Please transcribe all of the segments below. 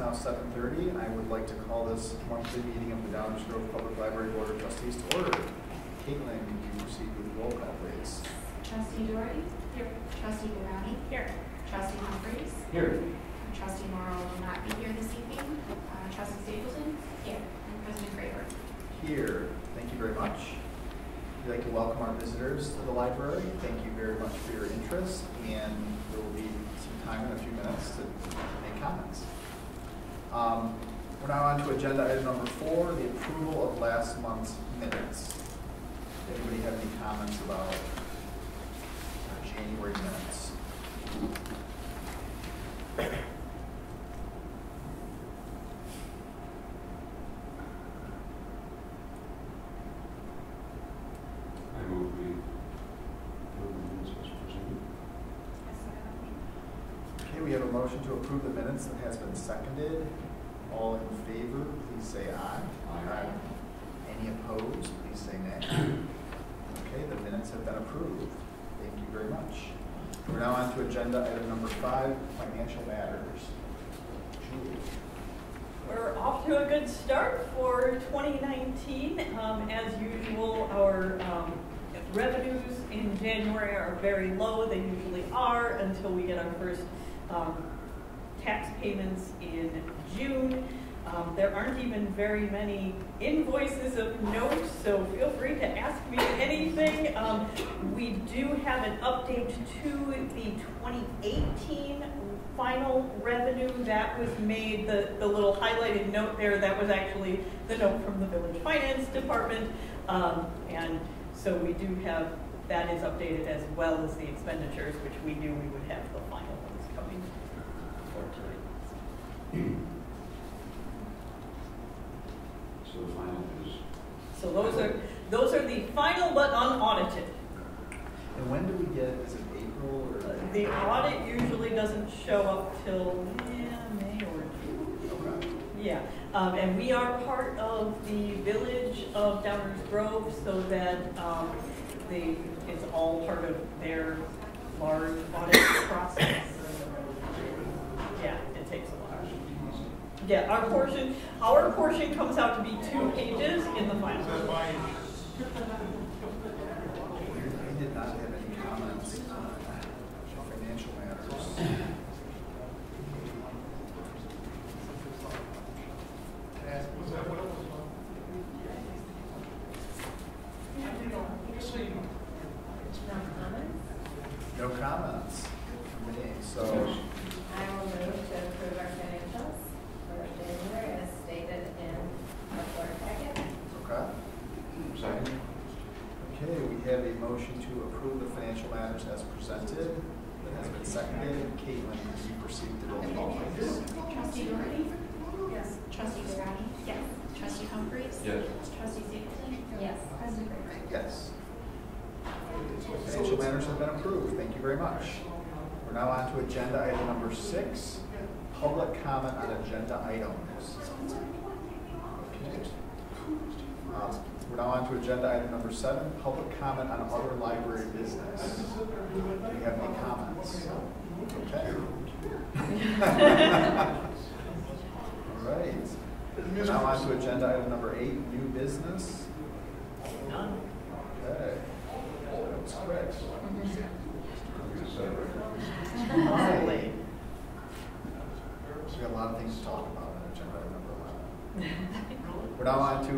now 7:30, and I would like to call this monthly meeting of the Downers Grove Public Library Board of Trustees to order. Caitlin, can you proceed with the roll call, please? Trustee Doherty? Here. Trustee Durrani? Here. Trustee Humphries? Here. Trustee Morrow will not be here this evening. Trustee Stapleton? Here. And President Graber? Here. Thank you very much. We'd like to welcome our visitors to the library. Thank you very much for your interest, and there will be some time in a few minutes to make comments. We're now on to agenda item number 4, the approval of last month's minutes. Does anybody have any comments about our January minutes? I move we approve the minutes as presented. Okay, we have a motion to approve the minutes that has been seconded. All in favor, please say aye. Aye. Any opposed, please say nay. Okay, the minutes have been approved. Thank you very much. We're now on to agenda item number 5, financial matters. Julie. We're off to a good start for 2019. As usual, our revenues in January are very low. They usually are until we get our first tax payments in June. There aren't even very many invoices of note, so feel free to ask me anything. We do have an update to the 2018 final revenue that was made. The little highlighted note there, that was actually the note from the Village Finance Department. And so we do have, that is updated as well as the expenditures, which we knew we would have the final ones coming for tonight. So the final is? So those are the final but unaudited. And when do we get, is it April or? The audit usually doesn't show up till May or June. Okay. Yeah, and we are part of the Village of Downers Grove, so that it's all part of their large audit process. Yeah, it takes a while. Yeah, our portion comes out to be 2 pages in the final. I did not have any comments on financial matters. No comments from me, so. I will move to approve our financials for January as stated in our board packet. Okay. Second. Okay, we have a motion to approve the financial matters as presented. That has been seconded. Caitlin, can you proceed to roll call, please? Trustee Doherty? Yes. Trustee Durrani? Yes. Trustee Humphries? Yes. Trustee Stapleton? Yes. President Graber? Yes. Financial matters have been approved. Thank you very much. We're now on to agenda item number 6, public comment on agenda items. Okay. We're now on to agenda item number 7, public comment on other library business. Do we have any comments? Okay. All right. We're now on to agenda item number 8, new business. None. Okay. That was quick. Possibly. So we got a lot of things to talk about on agenda item number 11. We're now on to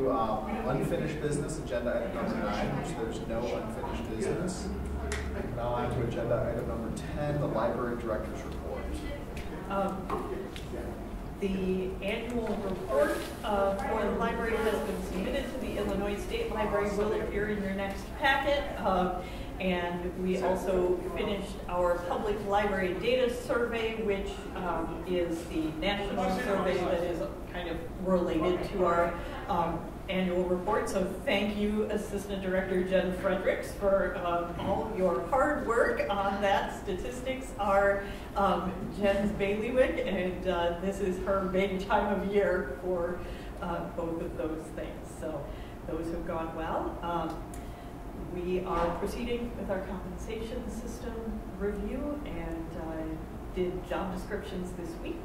unfinished business, agenda item number 9, which there's no unfinished business. We're now on to agenda item number 10, the library director's report. The annual report for the library has been submitted to the Illinois State Library, will appear in your next packet. And we also finished our public library data survey, which is the national survey that is kind of related to our annual report. So thank you, Assistant Director Jen Fredericks, for all of your hard work on that. Statistics are Jen's bailiwick, and this is her big time of year for both of those things. So those have gone well. We are proceeding with our compensation system review and did job descriptions this week.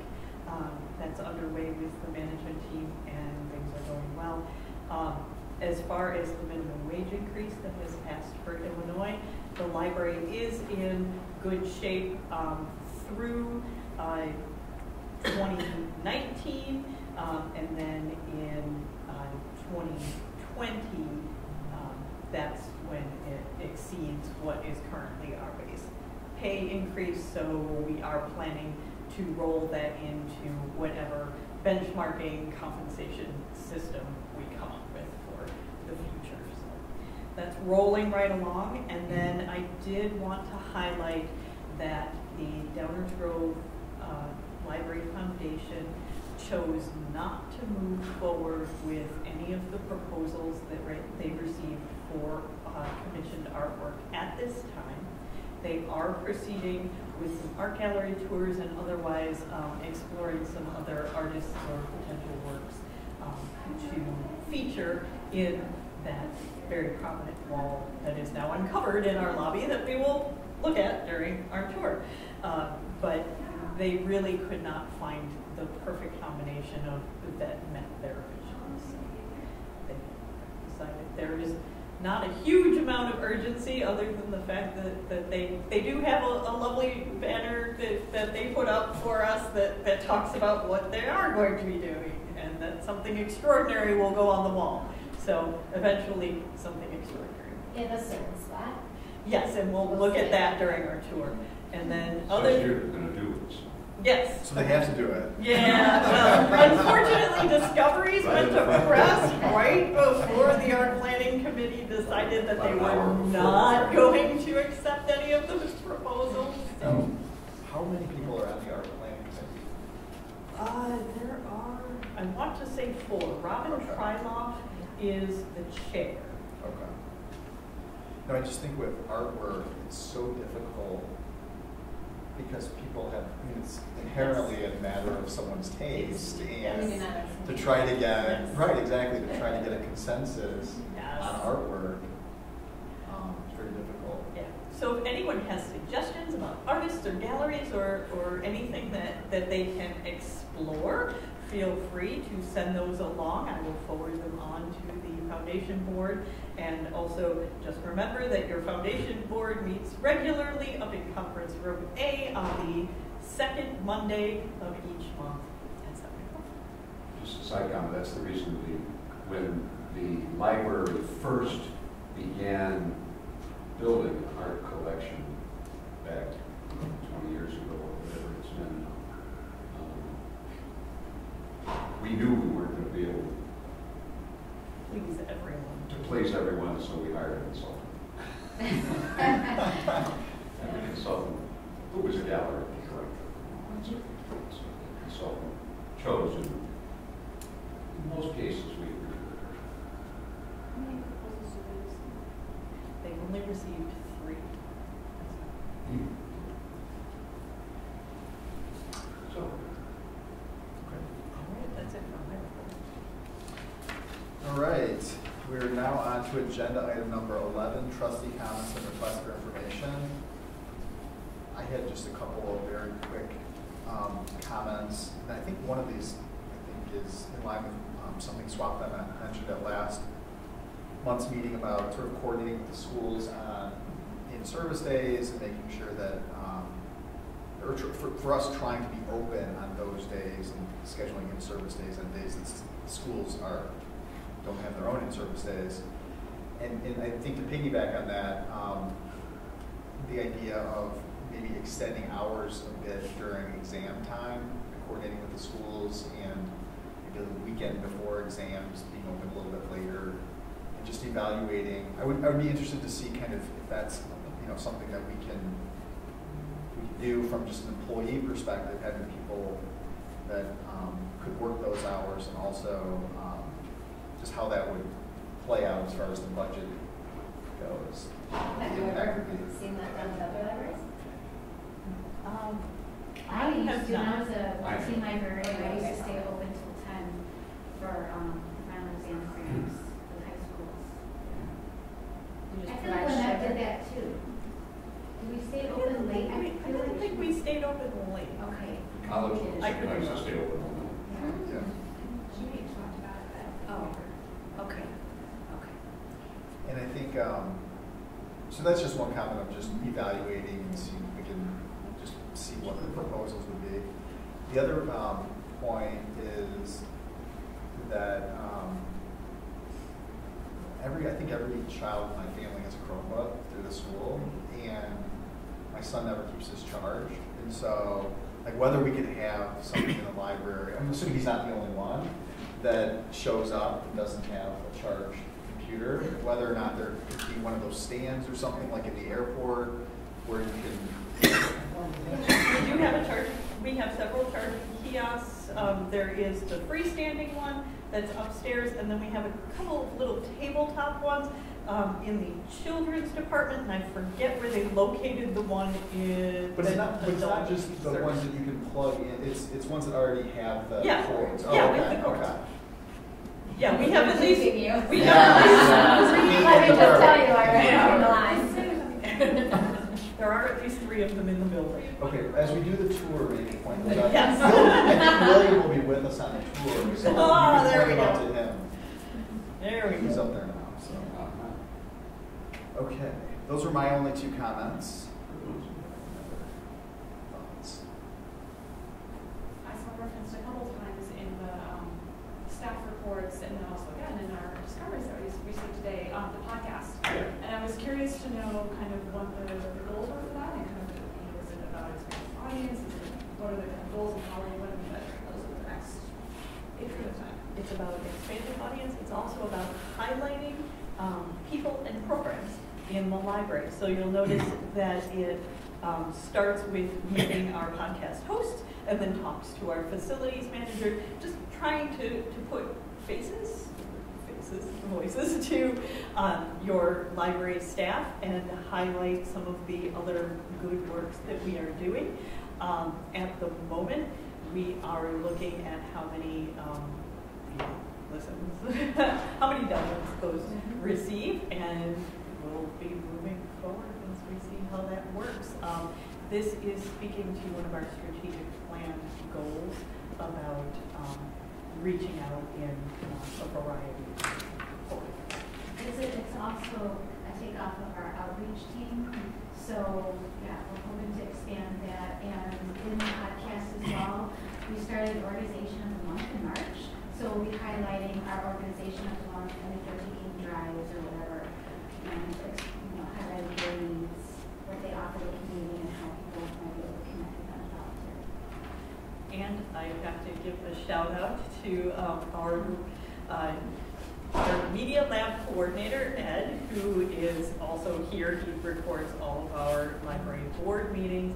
That's underway with the management team, and things are going well. As far as the minimum wage increase that has passed for Illinois, the library is in good shape through 2019, and then in 2020, that's when it exceeds what is currently our base pay increase. So we are planning to roll that into whatever benchmarking compensation system we come up with for the future. So that's rolling right along. And then I did want to highlight that the Downers Grove Library Foundation chose not to move forward with any of the proposals that they received for commissioned artwork at this time. They are proceeding with some art gallery tours and otherwise exploring some other artists or potential works to feature in that very prominent wall that is now uncovered in our lobby that we will look at during our tour. But they really could not find the perfect combination of that met their vision. So they decided there is not a huge amount of urgency other than the fact that they do have a lovely banner that they put up for us that talks about what they are going to be doing, and that something extraordinary will go on the wall. So eventually something extraordinary. In a certain spot? Yes, and we'll look at that during our tour. And then So other... you're going to do it. Yes. So they have to do it. Yeah, well, unfortunately, Discoveries went to press right before the art planning committee decided that they were not going to accept any of those proposals. So, How many people are on the art planning committee? there are, I want to say 4. Robin Okay. Fryloff is the chair. Okay. No, I just think with artwork, it's so difficult because people have, I mean, it's inherently a matter of someo's taste, and to try to get, right, exactly, to try to get a consensus Yes. on artwork, it's very difficult. Yeah. So if anyone has suggestions about artists or galleries or anything that they can explore, feel free to send those along. I will forward them on to the foundation board. And also just remember that your foundation board meets regularly up in Conference Room A on the second Monday of each month at 7 o'clock. Just a side comment, that's the reason when the library first began building an art collection back 20 years ago, or whatever it's been, we knew we weren't going to be able Please, everyone. to please everyone, so we hired a consultant. And the consultant, who was a gallery director, so the consultant chose, and in most cases, we agreed with her. How many proposals did they receive? They've only received 3. So, Okay. All right, that's it from my report. All right, we're now on to agenda item number 11, trustee comments and requests for information. I had just a couple of very quick comments, and I think one of these, is in line with something Swap that I mentioned at last month's meeting about sort of coordinating with the schools on in-service days and making sure that, or for us trying to be open on those days and scheduling in-service days on days that schools don't have their own in-service days. And I think to piggyback on that, the idea of maybe extending hours a bit during exam time, coordinating with the schools, and maybe the weekend before exams being open a little bit later, and just evaluating. I would be interested to see kind of if that's something that we can do from just an employee perspective, having people that could work those hours, and also just how that would play out as far as the budget goes. Have you ever seen that done with other libraries? I used to, when I was a I- teen librarian, I used to stay open till 10 for final exam exams with high schools. We I just feel like provide when I sugar. did that too. Did we stay open late? I don't think we stayed open late. Okay. college did. I could Nice be to wrong. stay open all night. Yeah. She may have talked about it, but. Oh, okay, okay. And I think, so that's just one comment of just evaluating and see if we can just see what the proposals would be. The other point is that I think every child in my family has a Chromebook through the school, and my son never keeps his charged. And so, like, whether we could have something in the library, I'm assuming he's not the only one that shows up and doesn't have a charged computer, whether or not there could be one of those stands or something like in the airport where you can. We do have a charge. We have several charging kiosks. There is the freestanding one that's upstairs, and then we have a couple of little tabletop ones in the children's department, and I forget where they located the one in. But it's not just the ones that you can plug in. It's ones that already have the Yeah. cords. Yeah, Oh, with okay, the cords. okay. Yeah, we have at least. Teasing you. We have at Let me just tell you, I read between the lines. least. There are at least 3 of them in the building. Okay, as we do the tour, maybe point those out. Yes. I think William will be with us on the tour, so Oh, you there can we point go. them out to him. There we He's go. up there now, so. Uh-huh. Okay, those were my only 2 comments. Thoughts? I saw referenced a couple times in the staff reports and then also again in our discoveries that we received today on the podcast. And I was curious to know kind of what the goals were for that and kind of, is it about expanding audience? What are the kind of goals and how are you going to be measuring those over the next period of time? It's about expanding audience. It's also about highlighting people and programs in the library. So you'll notice that it starts with meeting our podcast host and then talks to our facilities manager, just trying to put voices to your library staff and highlight some of the other good works that we are doing. At the moment, we are looking at how many listens, how many downloads those receive, and we'll be moving forward as we see how that works. This is speaking to one of our strategic plan goals about reaching out in a variety of ways. It's also a takeoff of our outreach team. So, yeah, we're hoping to expand that. And in the podcast as well, we started Organization of the Month in March. So we'll be highlighting our Organization of the Month, and if they're taking drives or whatever, and highlighting their needs, what they offer the community, and how people might be able to connect with them about it. And I have to give a shout out to our Media Lab coordinator, Ed, who is also here. He records all of our library board meetings.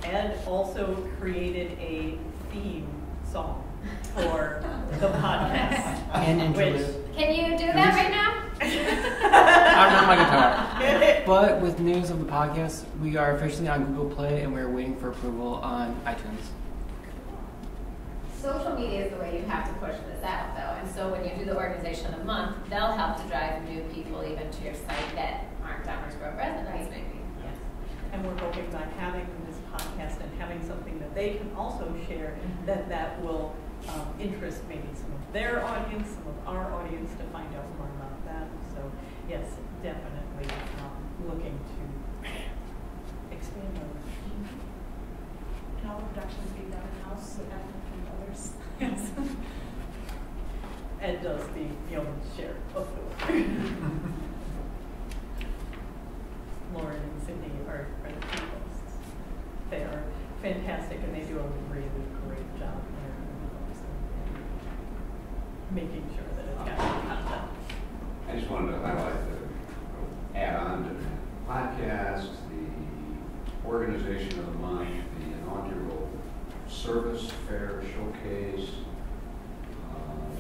Ed also created a theme song for the podcast. And interlude. Can you do that right now? I'm not my guitar. But with news of the podcast, we are officially on Google Play and we're waiting for approval on iTunes. Social media is the way you have to push this out, though. And so when you do the Organization of the Month, they'll help to drive new people even to your site that aren't Downers Grove residents, maybe. Yes. And we're hoping by having this podcast and having something that they can also share, that will interest maybe some of their audience, some of our audience, to find out more about that. So yes, definitely looking to expand those. And all the productions being done in-house and others. Yes. Ed does the yeoman's share of the work. Lauren and Cindy are the two hosts. They are fantastic, and they do a really great job there, making sure that it's got good content. I just wanted to highlight the add-on to the podcast, the Organization of the Month, the inaugural service fair showcase.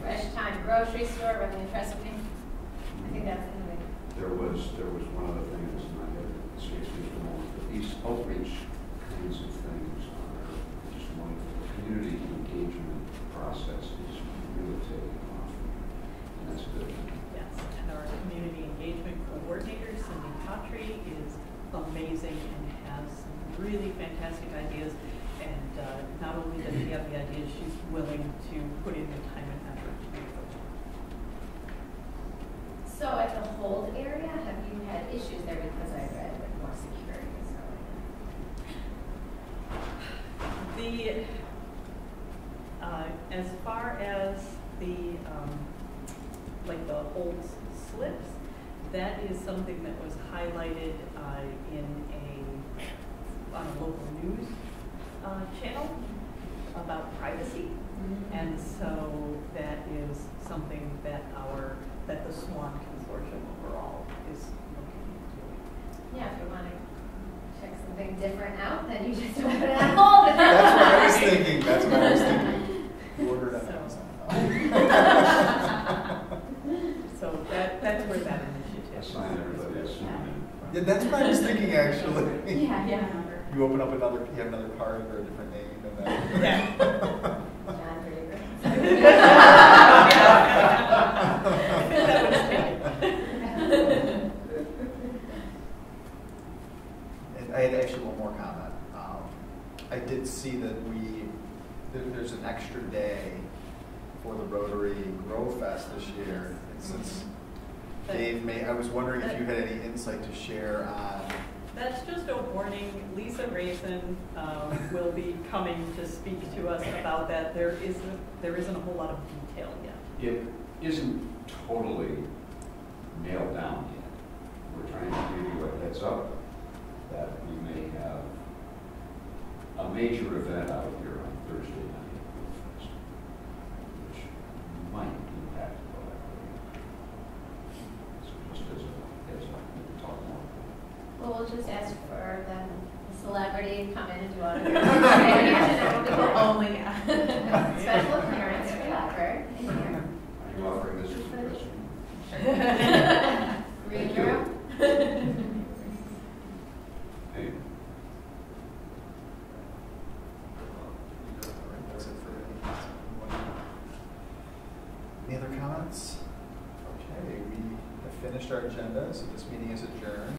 Fresh Time Grocery Store running a recipe. I think that's innovative. There was one other thing that's not yet escapes me for the moment, but these outreach kinds of things are just wonderful. The community engagement process is really taking off, and that's good. Yes, and our community engagement coordinator, Cindy Patry, is amazing and has some really fantastic ideas. And not only does she have the ideas, she's willing to put in the time and effort to do it. So at the hold area, have you had issues there because I read like more security and stuff like that? As far as the like the hold slips, that is something that was highlighted on a local news channel about privacy, and so that is something that the SWAN consortium overall is looking into. Yeah, if you want to check something different out, then you just open it on hold. That's what I was thinking. That's what I was thinking. Order it on Amazon. So that's where that initiative is. Assign everybody a pseudonym. Yeah, that's what I was thinking actually. Yeah, yeah. You open up you have another card or a different name, and then. Yeah. John Draper. That was taken. And I had actually one more comment. I did see that there's an extra day for the Rotary Grow Fest this year. And since Dave I was wondering if you had any insight to share on. That's just a warning. Lisa Raisin will be coming to speak to us about that. There isn't a whole lot of detail yet. It isn't totally nailed down yet. We're trying to give you a heads up that we may have a major event out here on Thursday night, which might impact the library. So just as a heads up, we can talk more. Well, we'll just ask for the celebrity to come in and do autographs. And then we'll go only special clearance for library in here. Are you offering this as a question? Green Thank you. room. Hey, That's it for any other comments? Okay, we have finished our agenda, so this meeting is adjourned.